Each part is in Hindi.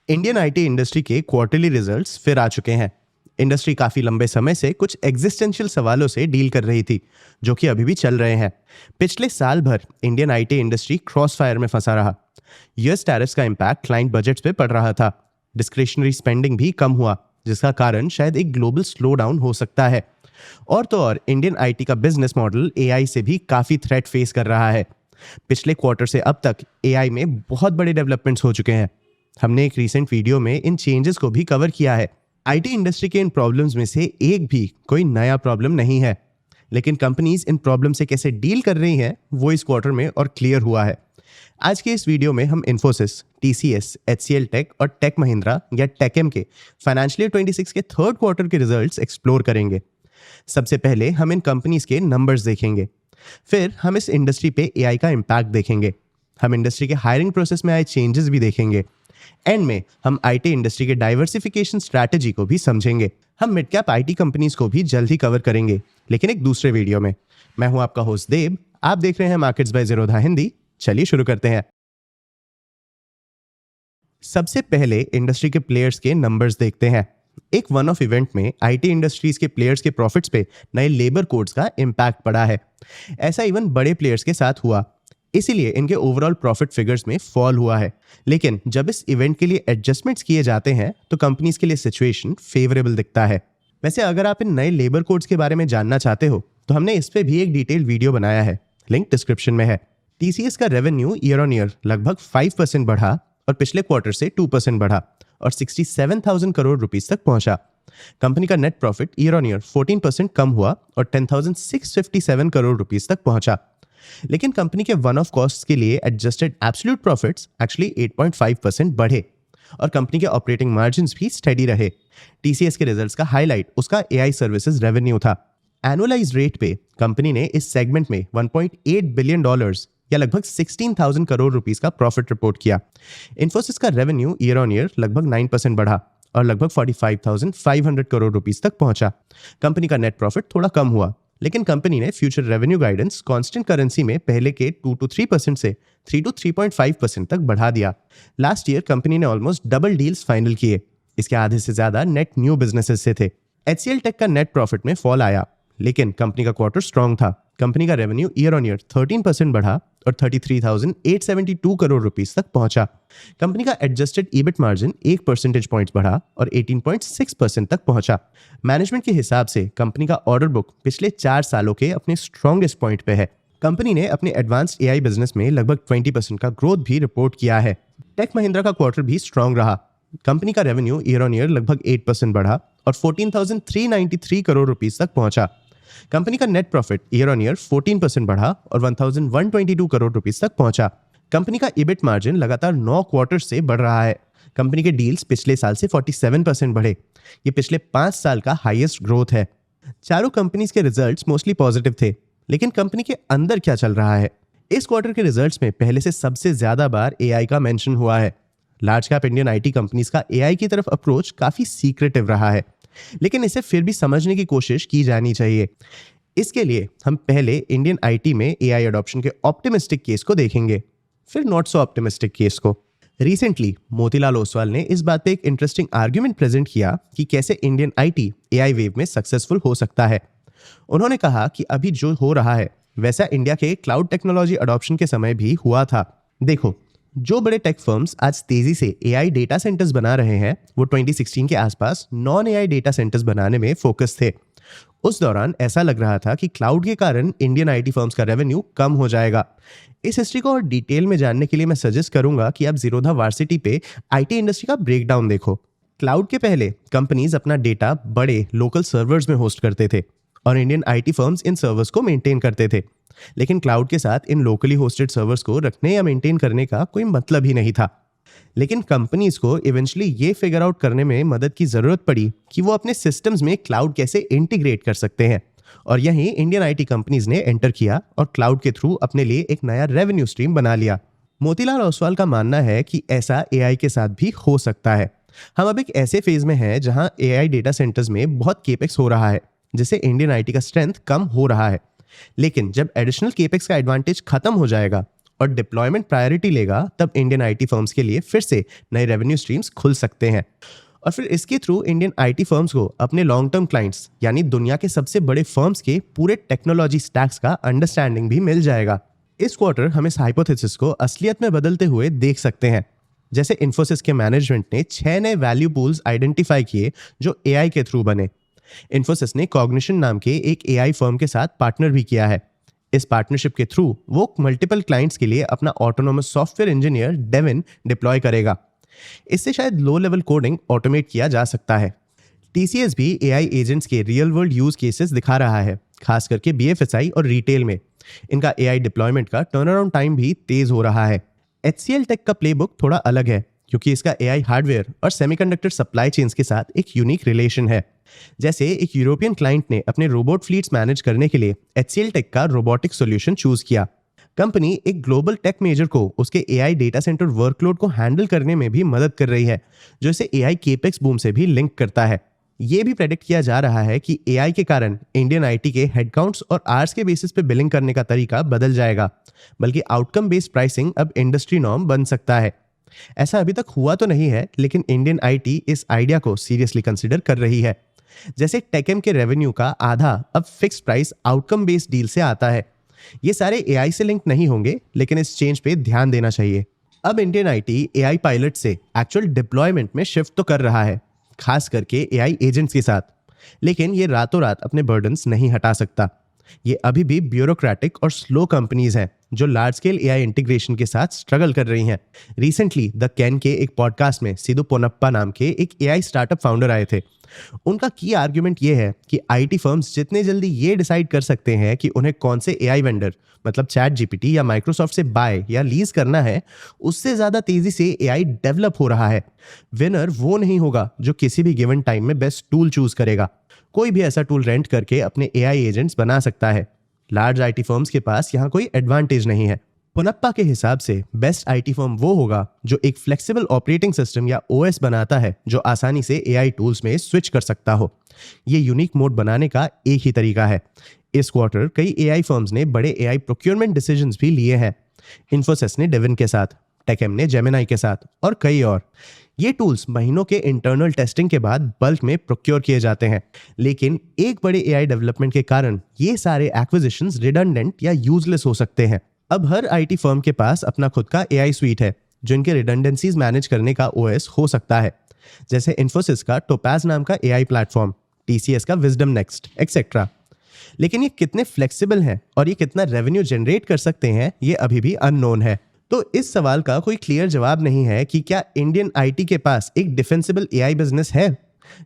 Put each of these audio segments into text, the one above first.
इंडियन आईटी इंडस्ट्री के क्वार्टरली रिजल्ट्स फिर आ चुके हैं। इंडस्ट्री काफी लंबे समय से कुछ एग्जिस्टेंशियल सवालों से डील कर रही थी, जो कि अभी भी चल रहे हैं। पिछले साल भर Indian IT industry cross fire में फंसा रहा। यूएस टैरिफ्स का इम्पैक्ट क्लाइंट बजट्स पे पड़ रहा था। डिस्क्रिशनरी स्पेंडिंग भी कम हुआ, जिसका कारण शायद एक ग्लोबल स्लो डाउन हो सकता है। और तो और इंडियन आईटी का बिजनेस मॉडल एआई से भी काफी थ्रेट फेस कर रहा है। पिछले क्वार्टर से अब तक एआई में बहुत बड़े डेवलपमेंट्स हो चुके हैं। हमने एक रीसेंट वीडियो में इन चेंजेस को भी कवर किया है। आईटी इंडस्ट्री के इन प्रॉब्लम्स में से एक भी कोई नया प्रॉब्लम नहीं है, लेकिन कंपनीज इन प्रॉब्लम से कैसे डील कर रही हैं वो इस क्वार्टर में और क्लियर हुआ है। आज के इस वीडियो में हम इन्फोसिस, टीसीएस, एचसीएल टेक और टेक महिंद्रा या टेकएम के फाइनेंशियल ईयर 26 के थर्ड क्वार्टर के रिजल्ट्स एक्सप्लोर करेंगे। सबसे पहले हम इन कंपनीज के नंबर्स देखेंगे, फिर हम इस इंडस्ट्री पे एआई का इम्पैक्ट देखेंगे, हम इंडस्ट्री के हायरिंग प्रोसेस में आए चेंजेस भी देखेंगे। एंड में हम आईटी इंडस्ट्री के डाइवर्सिफिकेशन स्ट्रैटेजी को भी समझेंगे। हम मिड कैप आईटी कंपनीज को भी जल्द ही कवर करेंगे, लेकिन एक दूसरे वीडियो में। मैं हूं आपका होस्ट देब, आप देख रहे हैं मार्केट्स बाय ज़ीरोधा हिंदी। चलिए शुरू करते हैं। सबसे पहले इंडस्ट्री के प्लेयर्स के नंबर्स देखते हैं। एक वन ऑफ इवेंट में आईटी इंडस्ट्रीज के प्लेयर्स के प्रॉफिट्स पे नए लेबर कोड्स का इम्पैक्ट पड़ा है। ऐसा इवन बड़े प्लेयर्स के साथ हुआ, इसीलिए इनके ओवरऑल प्रॉफिट फिगर्स में फॉल हुआ है। लेकिन जब इस इवेंट के लिए एडजस्टमेंट्स किए जाते हैं तो कंपनीज के लिए सिचुएशन फेवरेबल दिखता है। वैसे अगर आप इन नए लेबर कोड्स के बारे में जानना चाहते हो तो हमने इस पे भी एक डिटेल वीडियो बनाया है, लिंक डिस्क्रिप्शन में है। टीसीएस का रेवेन्यू ईयर ऑन ईयर लगभग 5% बढ़ा और पिछले क्वार्टर से 2% बढ़ा और 67,000 करोड़ रुपीस तक पहुंचा। कंपनी का net profit year on year 14% कम हुआ और 10,657 करोड़ रुपीस तक पहुंचा। लेकिन कंपनी के वन ऑफ कॉस्ट्स के लिए एडजस्टेड एब्सोल्यूट प्रॉफिट्स एक्चुअली 8.5% बढ़े और कंपनी के ऑपरेटिंग मार्जिन्स भी स्टेडी रहे। टीसीएस के रिजल्ट्स का हाईलाइट उसका एआई सर्विसेज रेवेन्यू था। एनुअलाइज्ड रेट पे कंपनी ने इस सेगमेंट में $1.8 बिलियन या लगभग 16,000 करोड़ रुपीस का प्रॉफिट रिपोर्ट किया। इन्फोसिस का रेवेन्यू ईयर ऑन ईयर लगभग 9% बढ़ा और लगभग 45,500 करोड़ रुपीस तक पहुंचा। कंपनी का नेट प्रॉफिट थोड़ा कम हुआ, लेकिन कंपनी ने future revenue guidance constant currency में पहले के 2 to 3% से 3 to 3.5% तक बढ़ा दिया। लास्ट ईयर कंपनी ने ऑलमोस्ट डबल डील्स फाइनल किए, इसके आधे से ज्यादा नेट न्यू बिजनेसेस से थे। एचसीएल टेक का नेट प्रॉफिट में फॉल आया, लेकिन कंपनी का क्वार्टर स्ट्रांग था। कंपनी का रेवेन्यू ईयर ऑन ईयर 13% बढ़ा और 33,872 करोड़ रुपीस तक पहुंचा। कंपनी का adjusted EBIT margin 1 percentage point बढ़ा और 18.6% तक पहुंचा। मैनेजमेंट के हिसाब से कंपनी का ऑर्डर बुक पिछले 4 सालों के अपने स्ट्रॉन्गेस्ट पॉइंट पे है। कंपनी ने अपने एडवांस्ड एआई बिजनेस में लगभग 20% का ग्रोथ भी रिपोर्ट किया है। टेक महिंद्रा का क्वार्टर भी स्ट्रांग रहा। कंपनी का रेवेन्यू ईयर ऑन ईयर लगभग 8% बढ़ा और 14,393 करोड़ रुपीस तक पहुंचा। कंपनी का net profit year on year 14% बढ़ा और 1,122 करोड़ रुपीस तक पहुंचा। कंपनी का ईबिट मार्जिन लगातार 9 क्वार्टर से बढ़ रहा है। कंपनी के डील्स पिछले साल से 47% बढ़े। ये पिछले 5 साल का हाईएस्ट ग्रोथ है। चारों कंपनीज के रिजल्ट्स मोस्टली पॉजिटिव थे, लेकिन कंपनी के अंदर क्या चल रहा है? इस क्वार्टर के रिजल्ट्स में पहले से सबसे ज्यादा बार एआई का मेंशन हुआ है। Large cap Indian IT companies का एआई की तरफ अप्रोच काफी सीक्रेटिव रहा है, लेकिन इसे फिर भी समझने की कोशिश की जानी चाहिए। इसके लिए हम पहले इंडियन आईटी में एआई अडॉप्शन के ऑप्टिमिस्टिक केस को देखेंगे, फिर नॉट सो ऑप्टिमिस्टिक केस को। रिसेंटली मोतीलाल ओसवाल ने इस बात पे एक इंटरेस्टिंग आर्ग्यूमेंट प्रेजेंट किया कि कैसे इंडियन आईटी एआई वेव में सक्सेसफुल हो सकता है। उन्होंने कहा कि अभी जो हो रहा है वैसा इंडिया के क्लाउड टेक्नोलॉजी अडॉप्शन के समय भी हुआ था। देखो, जो बड़े टेक फर्म्स आज तेजी से एआई डेटा सेंटर्स बना रहे हैं वो 2016 के आसपास नॉन एआई डेटा सेंटर्स बनाने में फोकस थे। उस दौरान ऐसा लग रहा था कि क्लाउड के कारण इंडियन आईटी फर्म्स का रेवेन्यू कम हो जाएगा। इस हिस्ट्री को और डिटेल में जानने के लिए मैं सजेस्ट करूंगा कि आप ज़ीरोधा वार्सिटी पे आईटी इंडस्ट्री का ब्रेकडाउन देखो। क्लाउड के पहले कंपनीज अपना डेटा बड़े लोकल सर्वर्स में होस्ट करते थे और Indian IT firms in servers को मेंटेन करते थे। लेकिन क्लाउड के साथ इन लोकली होस्टेड सर्वर्स को रखने या मेंटेन करने का कोई मतलब ही नहीं था। लेकिन कंपनीज को इवेंचुअली ये फिगर आउट करने में मदद की जरूरत पड़ी कि वो अपने सिस्टम्स में क्लाउड कैसे इंटीग्रेट कर सकते हैं, और यहीं इंडियन आईटी कंपनीज ने एंटर किया और क्लाउड के थ्रू अपने लिए एक नया रेवेन्यू स्ट्रीम बना लिया। मोतीलाल ओसवाल का मानना है कि ऐसा एआई के साथ भी हो सकता है। हम अब एक ऐसे फेज में हैं जहां एआई डेटा सेंटर्स में बहुत केपेक्स हो रहा है, जिससे इंडियन आईटी का स्ट्रेंथ कम हो रहा है। लेकिन जब एडिशनल केपेक्स का एडवांटेज खत्म हो जाएगा और डिप्लॉयमेंट प्रायोरिटी लेगा, तब इंडियन आईटी फर्म्स के लिए फिर से नए रेवेन्यू स्ट्रीम्स खुल सकते हैं। और फिर इसके थ्रू इंडियन आईटी फर्म्स को अपने लॉन्ग टर्म क्लाइंट्स यानी दुनिया के सबसे बड़े फर्म्स के पूरे टेक्नोलॉजी स्टैक्स का अंडरस्टैंडिंग भी मिल जाएगा। इस क्वार्टर हम इस हाइपोथेसिस को असलियत में बदलते हुए देख सकते हैं। जैसे इन्फोसिस के मैनेजमेंट ने 6 नए वैल्यू पूल्स आइडेंटिफाई किए जो एआई के थ्रू बने। इन्फोसिस ने कॉग्निशन नाम के एक एआई फर्म के साथ पार्टनर भी किया है। इस पार्टनरशिप के थ्रू वो मल्टीपल क्लाइंट्स के लिए अपना autonomous software engineer Devin deploy करेगा। इससे शायद लो लेवल कोडिंग ऑटोमेट किया जा सकता है। टीसीएस भी एआई एजेंट्स के रियल वर्ल्ड यूज केसेस दिखा रहा है, खास करके बीएफएसआई और रिटेल में। इनका एआई डिप्लॉयमेंट का टर्न अराउंड टाइम भी तेज हो रहा है। HCL टेक का प्लेबुक थोड़ा अलग है, क्योंकि इसका एआई हार्डवेयर और सेमीकंडक्टर सप्लाई चेन्स के साथ एक यूनिक रिलेशन है। जैसे एक यूरोपियन क्लाइंट ने अपने रोबोट फ्लीट्स मैनेज करने के लिए HCL टेक का रोबोटिक सॉल्यूशन चूज किया। कंपनी एक ग्लोबल टेक मेजर को उसके एआई डेटा सेंटर वर्कलोड को हैंडल करने में भी मदद कर रही है, जो इसे एआई केपेक्स बूम से भी लिंक करता है। ये भी प्रेडिक्ट किया जा रहा है कि एआई के कारण इंडियन आईटी के हेडकाउंट्स और आवर्स के बेसिस पे बिलिंग करने का तरीका बदल जाएगा, बल्कि आउटकम बेस्ड प्राइसिंग अब इंडस्ट्री नॉर्म बन सकता है। ऐसा अभी तक हुआ तो नहीं है, लेकिन इंडियन आईटी इस आइडिया को सीरियसली कंसिडर कर रही है। जैसे टेकएम के रेवेन्यू का आधा अब fixed price outcome based deal से आता है। ये सारे एआई से लिंक नहीं होंगे, लेकिन इस चेंज पे ध्यान देना चाहिए। अब इंडियन आईटी एआई पायलट से एक्चुअल डिप्लॉयमेंट में शिफ्ट तो कर रहा है, खास करके एआई एजेंट्स के साथ, लेकिन ये रातों रात अपने बर्डन्स नहीं हटा सकता। ये अभी भी ब्यूरोक्रेटिक और स्लो कंपनीज हैं जो लार्ज स्केल एआई इंटीग्रेशन के साथ स्ट्रगल कर रही हैं। रिसेंटली द कैन के एक पॉडकास्ट में सिद्धू पोनप्पा नाम के एक एआई स्टार्टअप फाउंडर आए थे। उनका की आर्ग्यूमेंट ये है कि आईटी फर्म्स जितने जल्दी ये डिसाइड कर सकते हैं कि उन्हें कौन से एआई वेंडर मतलब चैट जीपीटी या माइक्रोसॉफ्ट से बाय या लीज करना है, उससे ज्यादा तेजी से एआई डेवलप हो रहा है। विनर वो नहीं होगा जो किसी भी गिवन टाइम में बेस्ट टूल चूज करेगा। कोई भी ऐसा टूल रेंट करके अपने एआई एजेंट्स बना सकता है। लार्ज आईटी फर्म्स के पास यहाँ कोई एडवांटेज नहीं है। पोनप्पा के हिसाब से बेस्ट आईटी फर्म वो होगा जो एक फ्लेक्सिबल ऑपरेटिंग सिस्टम या ओएस बनाता है जो आसानी से एआई टूल्स में स्विच कर सकता हो। ये यूनिक मोड बनाने का एक ही तरीका है। इस क्वार्टर कई एआई फर्म्स ने बड़े एआई प्रोक्योरमेंट डिसीजंस भी लिए हैं। इन्फोसिस ने डेविन के साथ, टेकएम ने जेमिनाई के साथ और कई और। ये टूल्स महीनों के इंटरनल टेस्टिंग के बाद बल्क में प्रोक्योर किए जाते हैं, लेकिन एक बड़े एआई डेवलपमेंट के कारण ये सारे एक्विजिशंस रिडंडेंट या यूजलेस हो सकते हैं। अब हर आईटी फर्म के पास अपना खुद का एआई स्वीट है जो इनके रिडंडेंसीज मैनेज करने का ओएस हो सकता है। जैसे इन्फोसिस का टोपाज नाम का एआई प्लेटफॉर्म, टीसीएस का विजडम नेक्स्ट एक्सेट्रा। लेकिन ये कितने फ्लेक्सिबल हैं और ये कितना रेवेन्यू जनरेट कर सकते हैं, ये अभी भी अननोन है। तो इस सवाल का कोई क्लियर जवाब नहीं है कि क्या इंडियन आईटी के पास एक डिफेंसिबल एआई बिजनेस है।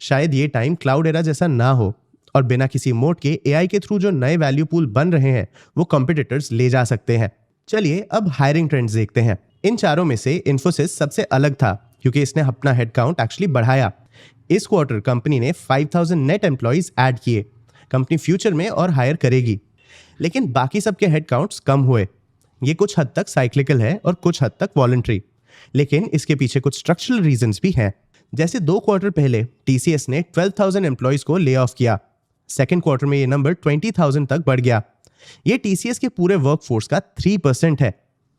शायद ये टाइम क्लाउड एरा जैसा ना हो और बिना किसी मोड के एआई के थ्रू जो नए वैल्यू पूल बन रहे हैं वो कॉम्पिटिटर्स ले जा सकते हैं। चलिए अब हायरिंग ट्रेंड्स देखते हैं। इन चारों में से इन्फोसिस सबसे अलग था क्योंकि इसने अपना हेडकाउंट एक्चुअली बढ़ाया। इस क्वार्टर कंपनी ने 5000 नेट एम्प्लॉइज ऐड किए। कंपनी फ्यूचर में और हायर करेगी, लेकिन बाकी सबके हेडकाउंट्स कम हुए। ये कुछ हद तक साइक्लिकल है और कुछ हद तक वॉलंटरी, लेकिन इसके पीछे कुछ स्ट्रक्चरल रीजंस भी हैं। जैसे 2 क्वार्टर पहले टीसीएस ने 12,000 एम्प्लॉइज को ले ऑफ किया। सेकेंड क्वार्टर में ये नंबर 20,000 तक बढ़ गया। ये टीसीएस के पूरे वर्कफोर्स का 3% है।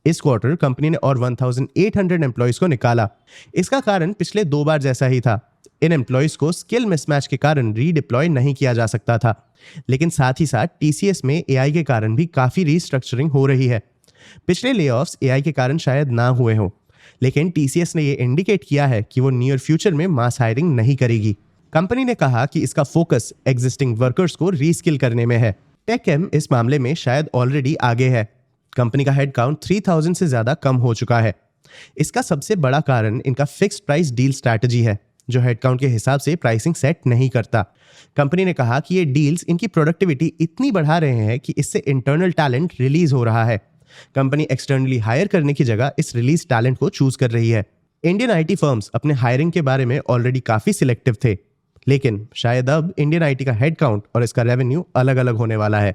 इस क्वार्टर कंपनी ने और 1,800 एम्प्लॉइज को निकाला। इसका कारण पिछले 2 बार जैसा ही था। इन एम्प्लॉइज को स्किल मिसमैच के कारण रीडिप्लॉय नहीं किया जा सकता था, लेकिन साथ ही साथ टीसीएस में एआई के कारण भी काफी रीस्ट्रक्चरिंग हो रही है। पिछले लेऑफ्स एआई के कारण शायद ना हुए हों, लेकिन टीसीएस ने ये इंडिकेट किया है कि वो नियर फ्यूचर में मास हायरिंग नहीं करेगी। कंपनी ने कहा कि इसका फोकस एग्जिस्टिंग वर्कर्स को रीस्किल करने में है। टेकएम इस मामले में शायद ऑलरेडी आगे है। कंपनी का हेडकाउंट 3000 से ज्यादा कम हो चुका है। इसका सबसे बड़ा कारण इनका फिक्स्ड प्राइस डील स्ट्रैटेजी है, जो हेडकाउंट के हिसाब से प्राइसिंग सेट नहीं करता। कंपनी ने कहा कि ये डील्स इनकी प्रोडक्टिविटी इतनी बढ़ा रहे हैं कि इससे इंटरनल टैलेंट रिलीज हो रहा है। कंपनी एक्सटर्नली हायर करने की जगह इस रिलीज टैलेंट को चूज कर रही है। इंडियन आईटी फर्म्स अपने हायरिंग के बारे में ऑलरेडी काफी सिलेक्टिव थे, लेकिन शायद अब इंडियन आईटी का हेडकाउंट और इसका रेवेन्यू अलग अलग होने वाला है।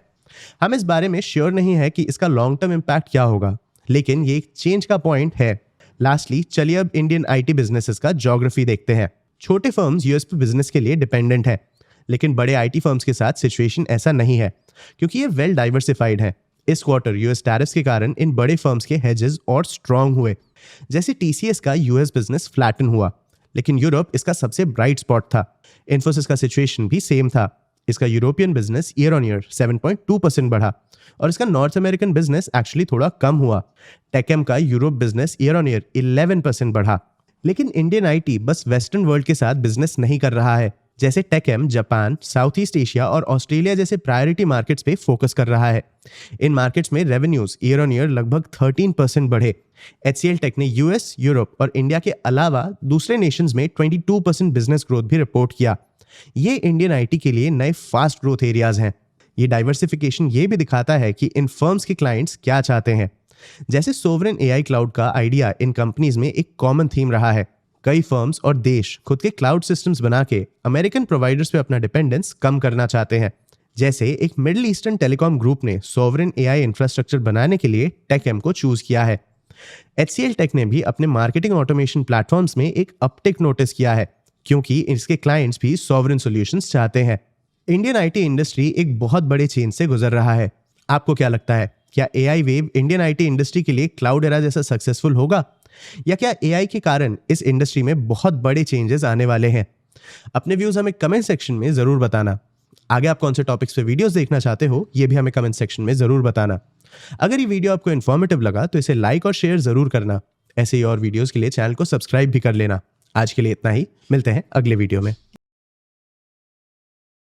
हम इस बारे में श्योर नहीं है कि इसका लॉन्ग टर्म इम्पैक्ट क्या होगा, लेकिन ये एक चेंज का पॉइंट है। लास्टली चलिए अब इंडियन आईटी बिजनेसेस का ज्योग्राफी देखते हैं। छोटे फर्म्स यूएस पे बिजनेस के लिए डिपेंडेंट है, लेकिन बड़े आईटी फर्म्स के साथ सिचुएशन ऐसा नहीं है क्योंकि ये वेल डाइवर्सिफाइड है। इस क्वार्टर यूएस टैरिफ्स के कारण इन बड़े फर्म्स के हेजेस और स्ट्रांग हुए। जैसे टीसीएस का यूएस बिजनेस फ्लैटन हुआ, लेकिन यूरोप इसका सबसे ब्राइट स्पॉट था। इन्फोसिस का सिचुएशन भी सेम था। इसका European business year on year 7.2% बढ़ा और इसका नॉर्थ अमेरिकन बिजनेस एक्चुअली थोड़ा कम हुआ। टेकएम का Europe business year on year 11% बढ़ा। लेकिन इंडियन आईटी बस वेस्टर्न वर्ल्ड के साथ बिजनेस नहीं कर रहा है। जैसे टेकएम जापान, साउथ ईस्ट एशिया और ऑस्ट्रेलिया जैसे प्रायोरिटी मार्केट्स पे फोकस कर रहा है। इन मार्केट्स में रेवेन्यूज ईयर ऑन ईयर लगभग 13% बढ़े। एचसीएल टेक ने यूएस, यूरोप और इंडिया के अलावा दूसरे नेशंस में 22% बिजनेस ग्रोथ भी रिपोर्ट किया। ये इंडियन आईटी के लिए नए फास्ट ग्रोथ एरियाज हैं। ये डाइवर्सिफिकेशन ये भी दिखाता है कि इन फर्म्स के क्लाइंट्स क्या चाहते हैं। जैसे सोवरेन एआई क्लाउड का आइडिया इन कंपनीज में एक कॉमन थीम रहा है। कई फर्म्स और देश खुद के क्लाउड सिस्टम्स बना के अमेरिकन प्रोवाइडर्स पे अपना डिपेंडेंस कम करना चाहते हैं। जैसे एक मिडिल ईस्टर्न टेलीकॉम ग्रुप ने सोवरेन एआई इंफ्रास्ट्रक्चर बनाने के लिए टेकएम को चूज किया है। एचसीएल टेक ने भी अपने मार्केटिंग ऑटोमेशन प्लेटफॉर्म्स में एक अपटिक नोटिस किया है, क्योंकि इसके क्लाइंट्स भी सॉवरेन सॉल्यूशंस चाहते हैं। इंडियन आईटी इंडस्ट्री एक बहुत बड़े चेंज से गुजर रहा है। आपको क्या लगता है, क्या AI wave Indian IT industry के लिए क्लाउड एरा जैसा सक्सेसफुल होगा, या क्या एआई के कारण इस इंडस्ट्री में बहुत बड़े चेंजेस आने वाले हैं? अपने व्यूज हमें कमेंट सेक्शन में जरूर बताना। आगे आप कौन से टॉपिक्स पे वीडियोस देखना चाहते हो, ये भी हमें कमेंट सेक्शन में जरूर बताना। अगर ये वीडियो आपको इन्फॉर्मेटिव लगा तो इसे लाइक और शेयर जरूर करना। ऐसे ही और वीडियोस के लिए चैनल को सब्सक्राइब भी कर लेना। आज के लिए इतना ही, मिलते हैं अगले वीडियो में।